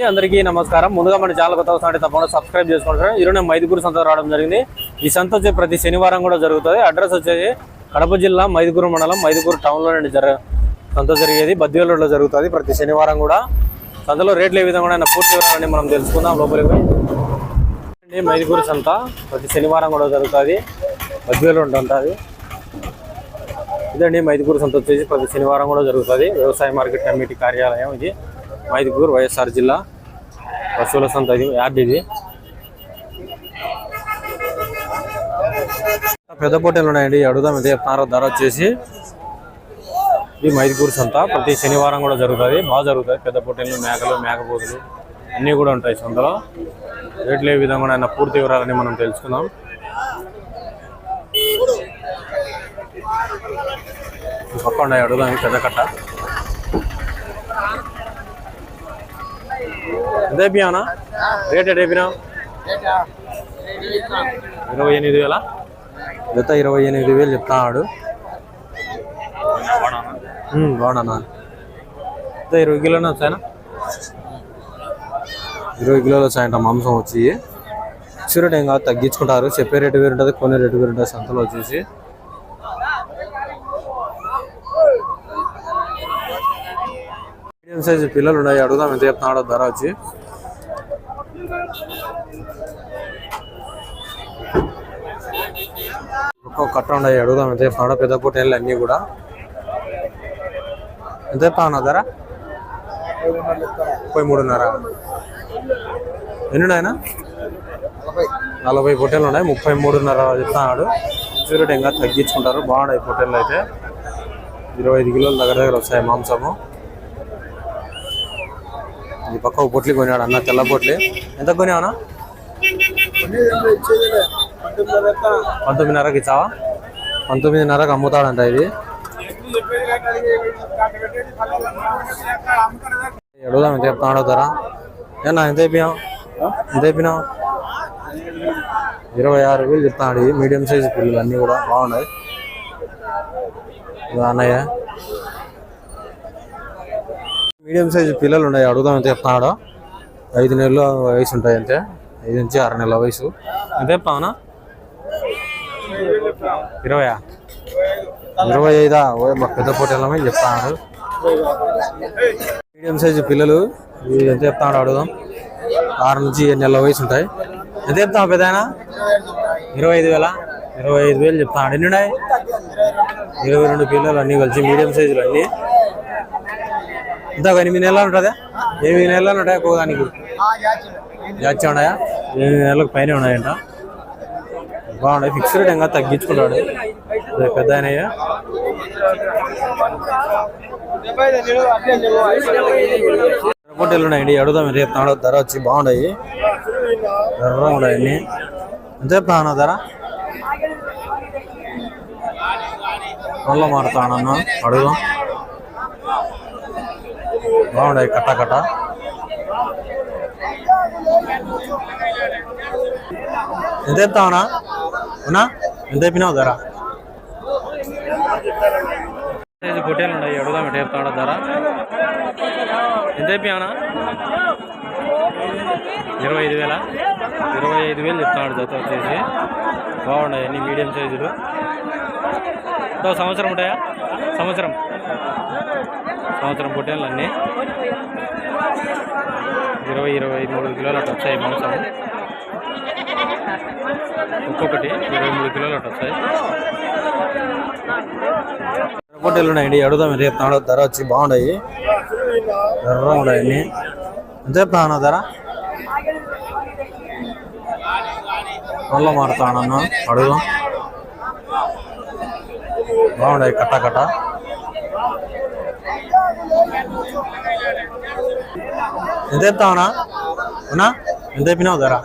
అందరికీ నమస్కారం. ముందుగా మన ఛానల్ కొత్త వస్తుంటే తప్పకుండా సబ్స్క్రైబ్ చేసుకుంటారు. ఈరోజు మైదుకూరు సంత రావడం జరిగింది. ఈ సంత వచ్చి ప్రతి శనివారం కూడా జరుగుతుంది. అడ్రస్ వచ్చేసి కడప జిల్లా మైదుకూరు మండలం మైదుకూరు టౌన్లో సంత జరిగేది. బద్వేల్ రోడ్లో జరుగుతుంది ప్రతి శనివారం కూడా. సంతలో రేట్లు ఏ విధంగా పూర్తి వివరాలని మనం తెలుసుకుందాం. లోపలికి మైదుకూరు సంత ప్రతి శనివారం కూడా జరుగుతుంది. బద్వేల్ రోడ్ ఉంటుంది. ఇదండి మైదుకూరు సంత వచ్చేసి ప్రతి శనివారం కూడా జరుగుతుంది. వ్యవసాయ మార్కెట్ కమిటీ కార్యాలయం ఇది మైదుకూరు వైఎస్ఆర్ జిల్లా. పశువుల సంత ఇది యార్డ్. ఇది పెద్ద పొట్టేలు ఉన్నాయండి. అడుగుదాం ఎంత చెప్తున్నారో ధర వచ్చేసి. ఇది మైదుకూరు సంత ప్రతి శనివారం కూడా జరుగుతుంది. బాగా జరుగుతుంది. పెద్ద పొట్టేలు, మేకలు, మేకపోతులు అన్నీ కూడా ఉంటాయి సంతలో. రేట్లు ఏ విధంగా పూర్తి వివరాలని మనం తెలుసుకుందాం. పక్క ఉన్నాయి అడుగుదాం పెద్ద కట్ట. ఎంత అయిపోయావునా? Rate at అయిపోయినావు? 28,000. జత 28,000 చెప్తాడు. బాగున్నా. 20 కిలోనే వచ్చాయనా? 20 కిలోలు వచ్చాయంట మాంసం వచ్చి. రేట్ ఏం కాదు, తగ్గించుకుంటారు. చెప్పే రేటు వేరు ఉంటుంది, కొనే రేటు వేరు ఉంటుంది సంతలో వచ్చేసి. మీడియం సైజు పిల్లలు ఉన్నాయి. అడుగుదాం ఎంత చెప్తున్నాడో ధర వచ్చి. ఒక్కొక్క కట్ట ఉన్నాయి. అడుగుదాం ఎంత చెప్తున్నాడో. పెద్ద పొట్టేళ్ళు అన్నీ కూడా. ఎంత చెప్తాను ధర? 33.5. ఎన్ని ఉన్నాయన? 40 పొట్టేళ్ళు ఉన్నాయి. 33.5 చెప్తున్నాడు. రేట్ ఇంకా తగ్గించుకుంటారు. బాగున్నాయి పొట్టేళ్ళు అయితే. 25 కిలోల దగ్గర వస్తాయి మాంసము. ఈ పక్క పొట్లి కొన్నాడు అన్న, తెల్ల పొట్లి. ఎంత కొన్నావనా? 19.5కి ఇచ్చావా? 19.5కి అమ్ముతాడంట ఇది. అడుగుదాం ఎంత చెప్తాడో ధర. ఏనా ఎంత అయిపోయావు? 26,000 చెప్తాడు. మీడియం సైజు పిల్లలు అన్నీ కూడా బాగున్నాయి. అన్నయ్య మీడియం సైజు పిల్లలు ఉన్నాయి. అడుగుదాం ఎంత చెప్తున్నాడో. 5 నెలల వయసు ఉంటాయి అంతే. 5 నుంచి 6 నెలల వయసు. ఎంత చెప్తావునా? 25. పెద్ద పొట్టేళ్ళమే చెప్తాడు. మీడియం సైజు పిల్లలు ఎంత చెప్తాడు అడుగుదాం. 6 నుంచి 7 నెలల వయసు ఉంటాయి. ఎంత చెప్తావు పెద్దనా? 25,000. 25,000 చెప్తాడు. ఎన్ని ఉన్నాయి? 22 పిల్లలు అన్నీ కలిసి మీడియం సైజులు అన్నీ. ఇంత 8 నెలలు ఉంటుందా? 8 నెలలు ఉంటాయి ఒక్కోదానికి. జాచి ఉన్నాయా? 8 నెలలకు పైన ఉన్నాయంట. బాగున్నాయి. ఫిక్స్ రేట్ ఇంకా తగ్గించుకున్నాడు పెద్ద ఆయనయ్య. పొట్టేలు ఉన్నాయండి. అడుగుదాం రేపు ధర వచ్చి. బాగున్నాయి, ఎర్రగా ఉన్నాయన్ని. ఎంత చెప్తాను ధర? నల్ల మారుతానన్నా. అడుగుదాం. బాగున్నాయి కట్ట కట్ట. ఎంత చెప్తావునా? అవునా? ఎంత అయిపోయినావు ధర? పొట్టేలు ఉన్నాయి. అడుగుదాం ఎట్లా చెప్తాడా ధర? ఎంత అయిపోయావునా? 25,000. 25,000 చెప్తాడు జత వచ్చేసి. బాగున్నాయి అన్ని మీడియం సైజులు. సంవత్సరం ఉంటాయా? సంవత్సరం పొట్టేళ్ళు అన్నీ. 20-23 కిలోలు అట్లా వచ్చాయి మాంసం. ఒక్కొక్కటి 23 కిలోలు అట్లా వచ్చాయి. పొట్టేళ్ళు ఉన్నాయండి. అడుగుదాం ఎంత చెప్తాడో ధర వచ్చి. బాగున్నాయి, ఎర్రగా ఉన్నాయన్ని. ఎంత చెప్తాను ధర? నల్ల మారుతానన్న. అడుగుదాం. బాగున్నాయి కట్ట కట్ట. ఎంత చెప్తావునా? అవునా? ఎంత అయిపోయినావు ధర?